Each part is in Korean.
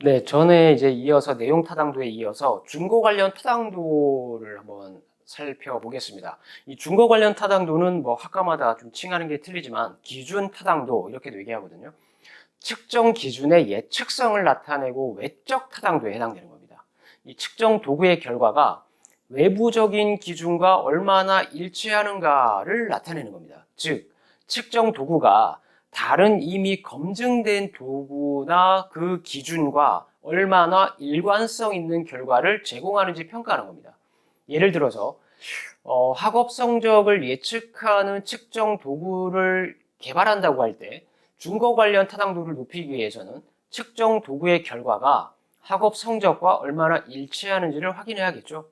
네, 전에 이제 이어서 내용 타당도에 이어서 준거 관련 타당도를 한번 살펴보겠습니다. 이 준거 관련 타당도는 뭐 학과마다 좀 칭하는 게 틀리지만 기준 타당도 이렇게도 얘기하거든요. 측정 기준의 예측성을 나타내고 외적 타당도에 해당되는 겁니다. 이 측정 도구의 결과가 외부적인 기준과 얼마나 일치하는가를 나타내는 겁니다. 즉, 측정 도구가 다른 이미 검증된 도구나 그 기준과 얼마나 일관성 있는 결과를 제공하는지 평가하는 겁니다. 예를 들어서 학업 성적을 예측하는 측정 도구를 개발한다고 할 때 준거 관련 타당도를 높이기 위해서는 측정 도구의 결과가 학업 성적과 얼마나 일치하는지를 확인해야겠죠.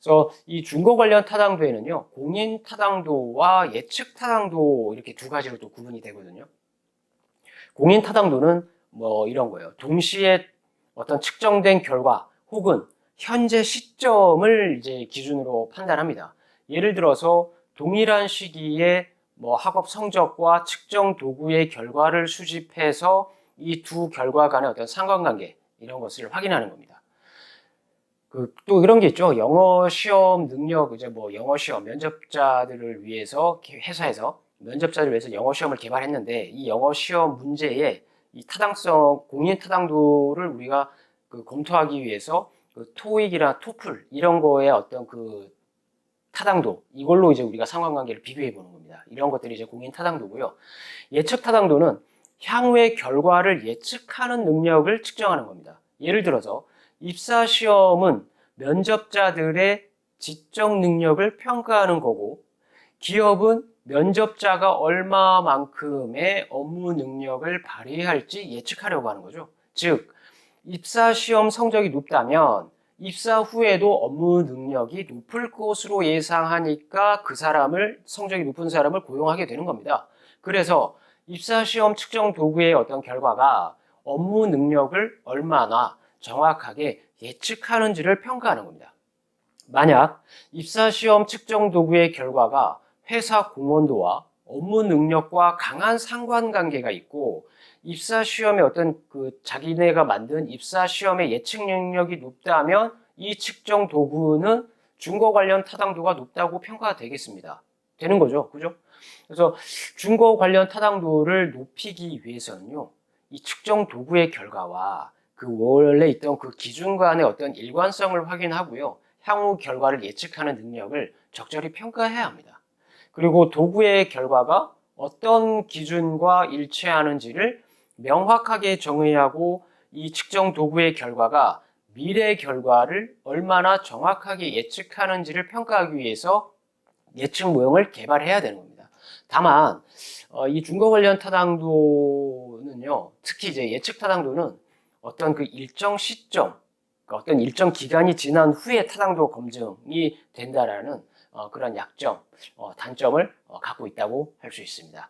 그래서 이 준거 관련 타당도에는요, 공인 타당도와 예측 타당도 이렇게 두 가지로 또 구분이 되거든요. 공인 타당도는 뭐 이런 거예요. 동시에 어떤 측정된 결과 혹은 현재 시점을 이제 기준으로 판단합니다. 예를 들어서 동일한 시기에 뭐 학업 성적과 측정 도구의 결과를 수집해서 이 두 결과 간의 어떤 상관관계 이런 것을 확인하는 겁니다. 또 이런 게 있죠. 영어 시험 능력, 이제 뭐 영어 시험 면접자들을 위해서 회사에서 면접자를 위해서 영어 시험을 개발했는데 이 영어 시험 문제에 이 타당성, 공인 타당도를 우리가 검토하기 위해서 토익이나 토플 이런 거에 어떤 타당도 이걸로 이제 우리가 상관관계를 비교해 보는 겁니다. 이런 것들이 이제 공인 타당도고요. 예측 타당도는 향후의 결과를 예측하는 능력을 측정하는 겁니다. 예를 들어서 입사 시험은 면접자들의 지적 능력을 평가하는 거고 기업은 면접자가 얼마만큼의 업무 능력을 발휘할지 예측하려고 하는 거죠. 즉, 입사 시험 성적이 높다면 입사 후에도 업무 능력이 높을 것으로 예상하니까 그 사람을, 성적이 높은 사람을 고용하게 되는 겁니다. 그래서 입사 시험 측정 도구의 어떤 결과가 업무 능력을 얼마나 정확하게 예측하는지를 평가하는 겁니다. 만약 입사시험 측정 도구의 결과가 회사 공헌도와 업무 능력과 강한 상관관계가 있고 입사시험의 어떤 자기네가 만든 입사시험의 예측 능력이 높다면 이 측정 도구는 준거 관련 타당도가 높다고 평가가 되겠습니다. 되는 거죠. 그죠? 그래서 준거 관련 타당도를 높이기 위해서는요, 이 측정 도구의 결과와 원래 있던 그 기준간의 어떤 일관성을 확인하고요, 향후 결과를 예측하는 능력을 적절히 평가해야 합니다. 그리고 도구의 결과가 어떤 기준과 일치하는지를 명확하게 정해야 하고 이 측정 도구의 결과가 미래 결과를 얼마나 정확하게 예측하는지를 평가하기 위해서 예측 모형을 개발해야 되는 겁니다. 다만 이 준거 관련 타당도는요, 특히 이제 예측 타당도는 어떤 일정 시점, 어떤 일정 기간이 지난 후에 타당도 검증이 된다라는 그런 약점, 단점을 갖고 있다고 할 수 있습니다.